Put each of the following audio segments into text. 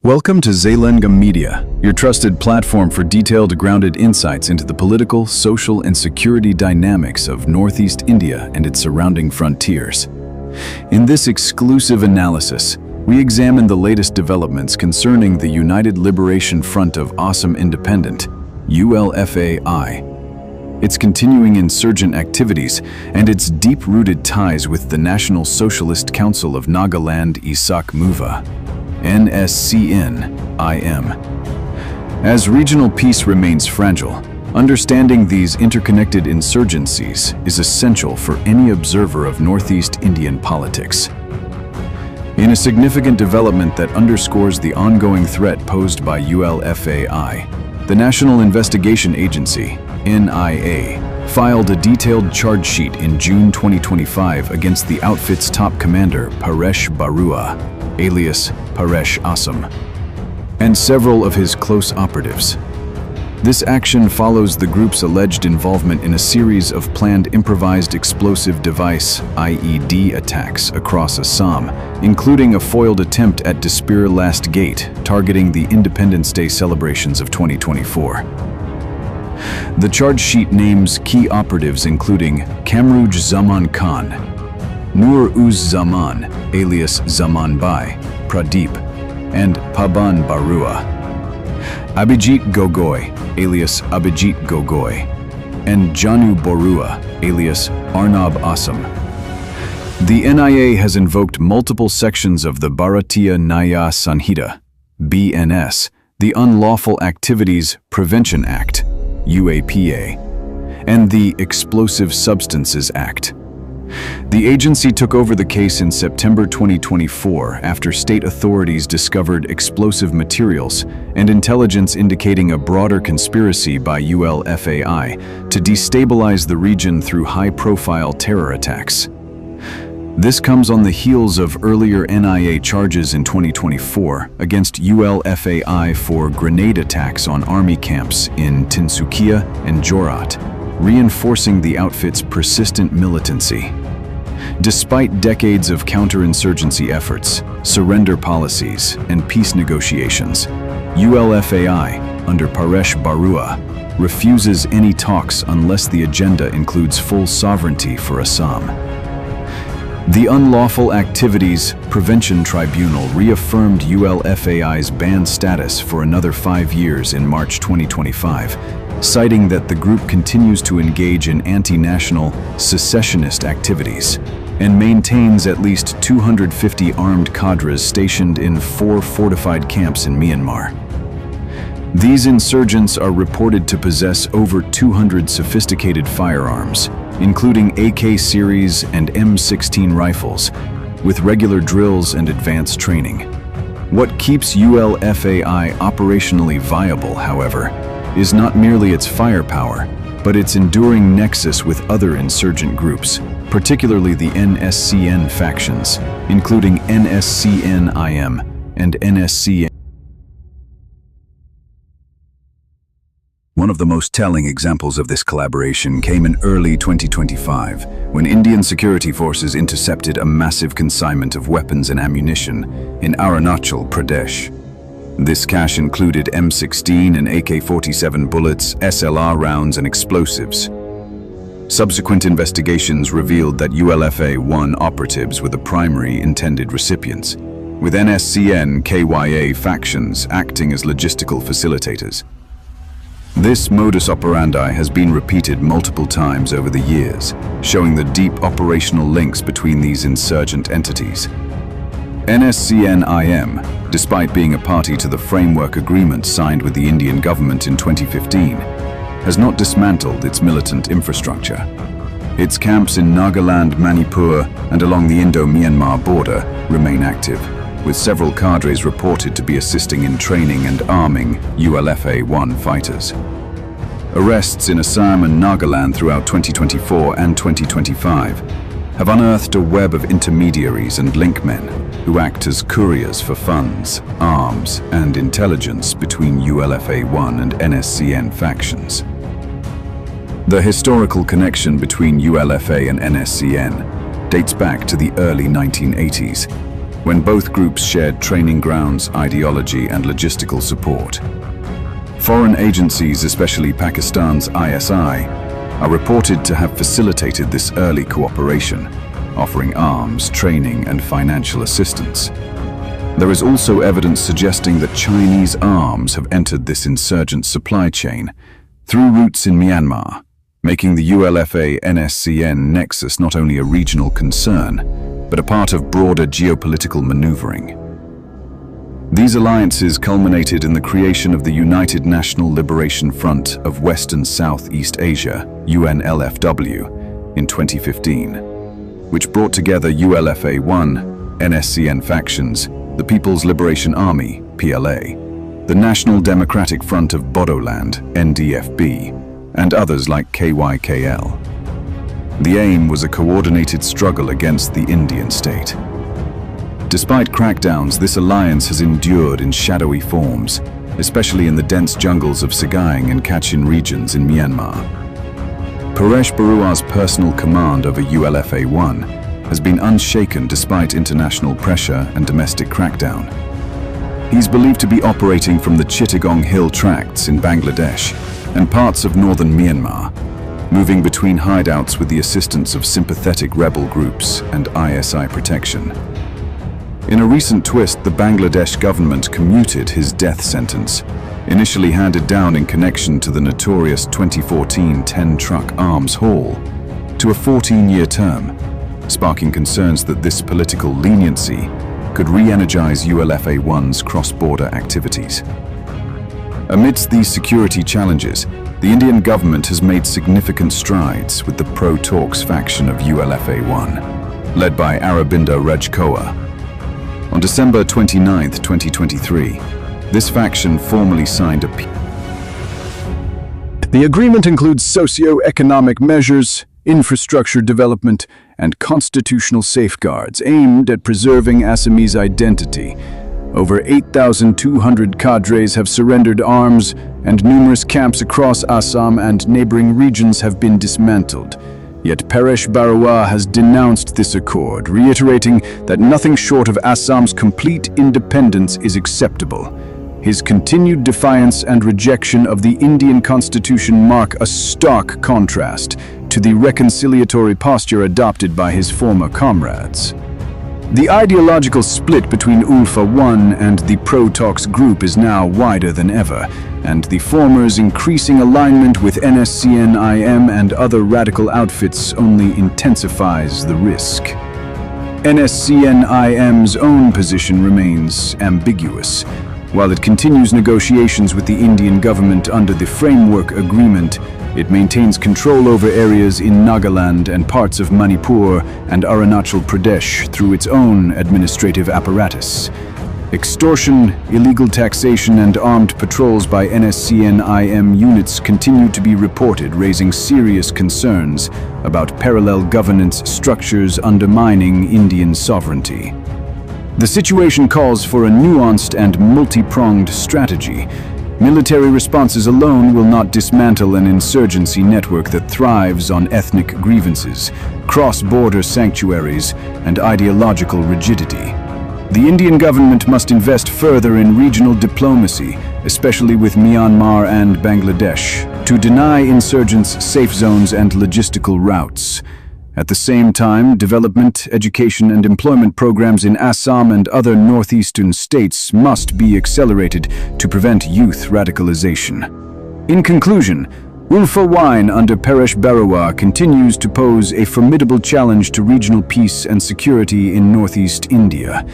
Welcome to ZalengamMedia, your trusted platform for detailed, grounded insights into the political, social, and security dynamics of Northeast India and its surrounding frontiers. In this exclusive analysis, we examine the latest developments concerning the United Liberation Front of Assam Independent, ULFA-I, its continuing insurgent activities, and its deep-rooted ties with the National Socialist Council of Nagaland Isak Muva, NSCN-IM. As regional peace remains fragile, understanding these interconnected insurgencies is essential for any observer of Northeast Indian politics. In a significant development that underscores the ongoing threat posed by ULFA-I, the National Investigation Agency, NIA, filed a detailed charge sheet in June 2025 against the outfit's top commander, Paresh Baruah, alias Paresh Assam, and several of his close operatives. This action follows the group's alleged involvement in a series of planned improvised explosive device (IED) attacks across Assam, including a foiled attempt at Dispir Last Gate, targeting the Independence Day celebrations of 2024. The charge sheet names key operatives including Kamruj Zaman Khan, Nur-uz-Zaman, alias Zaman Bai, Pradeep, and Paban Baruah, Abhijit Gogoi, alias Abhijit Gogoi, and Janu Borua, alias Arnab Assam. The NIA has invoked multiple sections of the Bharatiya Nyaya Sanhita, BNS, the Unlawful Activities Prevention Act, UAPA, and the Explosive Substances Act. The agency took over the case in September 2024 after state authorities discovered explosive materials and intelligence indicating a broader conspiracy by ULFA-I to destabilize the region through high-profile terror attacks. This comes on the heels of earlier NIA charges in 2024 against ULFA-I for grenade attacks on army camps in Tinsukia and Jorat, reinforcing the outfit's persistent militancy. Despite decades of counterinsurgency efforts, surrender policies, and peace negotiations, ULFA-I, under Paresh Baruah, refuses any talks unless the agenda includes full sovereignty for Assam. The Unlawful Activities Prevention Tribunal reaffirmed ULFA-I's banned status for another 5 years in March 2025, citing that the group continues to engage in anti-national, secessionist activities and maintains at least 250 armed cadres stationed in 4 fortified camps in Myanmar. These insurgents are reported to possess over 200 sophisticated firearms, including AK series and M16 rifles, with regular drills and advanced training. What keeps ULFA-I operationally viable, however, is not merely its firepower, but its enduring nexus with other insurgent groups, particularly the NSCN factions, including NSCN-IM and NSCN. One of the most telling examples of this collaboration came in early 2025, when Indian security forces intercepted a massive consignment of weapons and ammunition in Arunachal Pradesh. This cache included M16 and AK-47 bullets, SLR rounds, and explosives. Subsequent investigations revealed that ULFA-I operatives were the primary intended recipients, with NSCN-KYA factions acting as logistical facilitators. This modus operandi has been repeated multiple times over the years, showing the deep operational links between these insurgent entities. NSCN-IM, despite being a party to the framework agreement signed with the Indian government in 2015, has not dismantled its militant infrastructure. Its camps in Nagaland, Manipur, and along the Indo-Myanmar border remain active, with several cadres reported to be assisting in training and arming ULFA-I fighters. Arrests in Assam and Nagaland throughout 2024 and 2025 have unearthed a web of intermediaries and linkmen who act as couriers for funds, arms, and intelligence between ULFA-I and NSCN factions. The historical connection between ULFA and NSCN dates back to the early 1980s, when both groups shared training grounds, ideology, and logistical support. Foreign agencies, especially Pakistan's ISI, are reported to have facilitated this early cooperation, offering arms, training, and financial assistance. There is also evidence suggesting that Chinese arms have entered this insurgent supply chain through routes in Myanmar, making the ULFA-I-NSCN nexus not only a regional concern, but a part of broader geopolitical maneuvering. These alliances culminated in the creation of the United National Liberation Front of West and Southeast Asia, UNLFW, in 2015, which brought together ULFA-I, NSCN factions, the People's Liberation Army, PLA, the National Democratic Front of Bodoland, NDFB, and others like KYKL. The aim was a coordinated struggle against the Indian state. Despite crackdowns, this alliance has endured in shadowy forms, especially in the dense jungles of Sagaing and Kachin regions in Myanmar. Paresh Baruah's personal command over ULFA-I has been unshaken despite international pressure and domestic crackdown. He's believed to be operating from the Chittagong Hill tracts in Bangladesh and parts of northern Myanmar, moving between hideouts with the assistance of sympathetic rebel groups and ISI protection. In a recent twist, the Bangladesh government commuted his death sentence, initially handed down in connection to the notorious 2014 10-truck arms haul, to a 14-year term, sparking concerns that this political leniency could re-energize ULFA-I's cross-border activities. Amidst these security challenges, the Indian government has made significant strides with the pro-Talks faction of ULFA-I, led by Arabinda Rajkoa. On December 29, 2023, this faction formally signed a peace. The agreement includes socio-economic measures, infrastructure development, and constitutional safeguards aimed at preserving Assamese identity. Over 8,200 cadres have surrendered arms, and numerous camps across Assam and neighboring regions have been dismantled. Yet Paresh Baruah has denounced this accord, reiterating that nothing short of Assam's complete independence is acceptable. His continued defiance and rejection of the Indian constitution mark a stark contrast to the reconciliatory posture adopted by his former comrades. The ideological split between ULFA-I and the pro-Talks group is now wider than ever, and the former's increasing alignment with NSCN-IM and other radical outfits only intensifies the risk. NSCN-IM's own position remains ambiguous. While it continues negotiations with the Indian government under the Framework Agreement, it maintains control over areas in Nagaland and parts of Manipur and Arunachal Pradesh through its own administrative apparatus. Extortion, illegal taxation, and armed patrols by NSCN-IM units continue to be reported, raising serious concerns about parallel governance structures undermining Indian sovereignty. The situation calls for a nuanced and multi-pronged strategy. Military responses alone will not dismantle an insurgency network that thrives on ethnic grievances, cross-border sanctuaries, and ideological rigidity. The Indian government must invest further in regional diplomacy, especially with Myanmar and Bangladesh, to deny insurgents safe zones and logistical routes. At the same time, development, education, and employment programs in Assam and other northeastern states must be accelerated to prevent youth radicalization. In conclusion, ULFA-I under Paresh Baruah continues to pose a formidable challenge to regional peace and security in northeast India.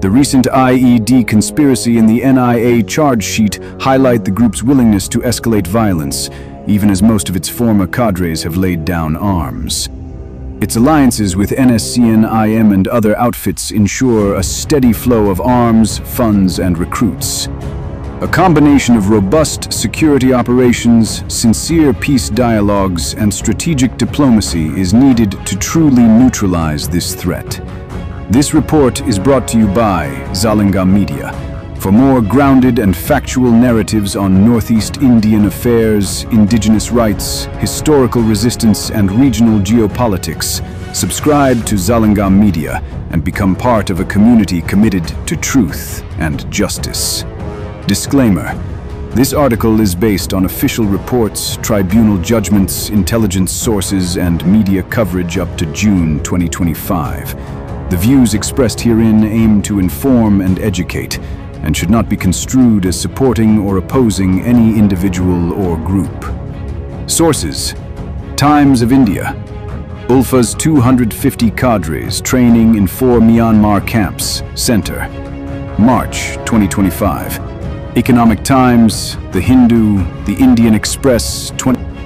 The recent IED conspiracy and the NIA charge sheet highlight the group's willingness to escalate violence, even as most of its former cadres have laid down arms. Its alliances with NSCN-IM and other outfits ensure a steady flow of arms, funds, and recruits. A combination of robust security operations, sincere peace dialogues, and strategic diplomacy is needed to truly neutralize this threat. This report is brought to you by ZalengamMedia. For more grounded and factual narratives on Northeast Indian affairs, indigenous rights, historical resistance, and regional geopolitics, subscribe to ZalengamMedia and become part of a community committed to truth and justice. Disclaimer: this article is based on official reports, tribunal judgments, intelligence sources, and media coverage up to June 2025. The views expressed herein aim to inform and educate, and should not be construed as supporting or opposing any individual or group. Sources: Times of India. ULFA's 250 cadres training in 4 Myanmar camps. Center. March 2025. Economic Times, The Hindu, The Indian Express,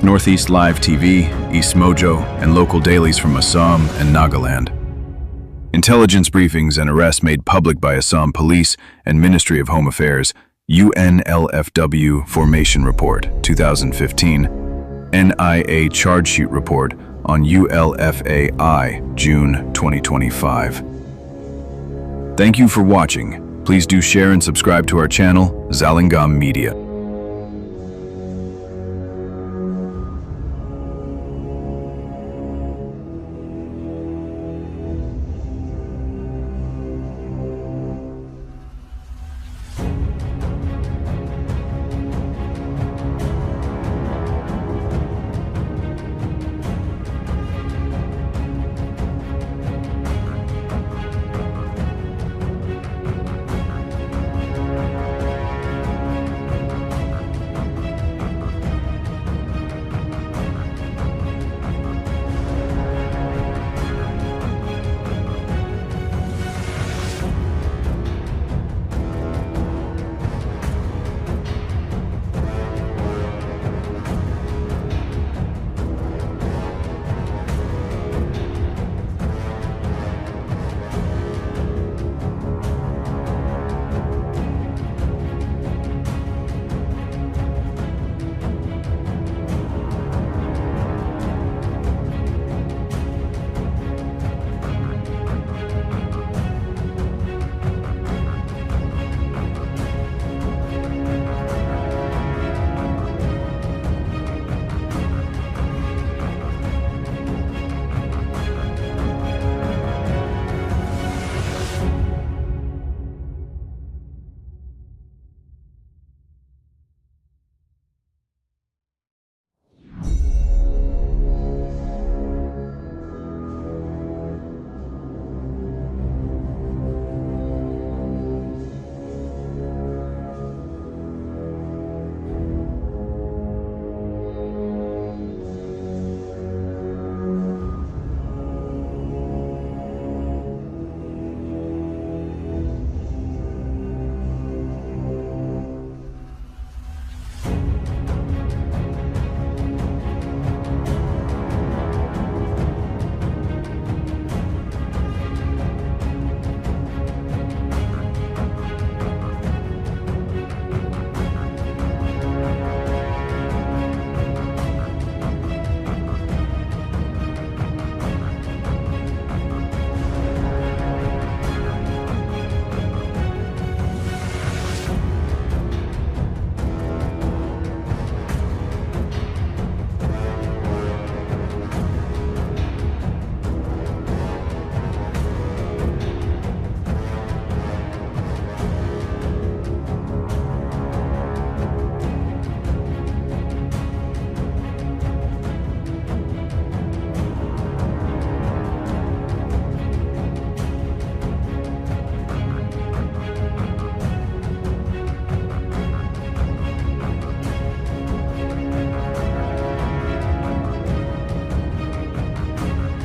Northeast Live TV, East Mojo, and local dailies from Assam and Nagaland. Intelligence briefings and arrests made public by Assam Police and Ministry of Home Affairs. UNLFW Formation Report 2015. NIA Charge Sheet Report on ULFA-I, June 2025. Thank you for watching. Please do share and subscribe to our channel, Zalengam Media.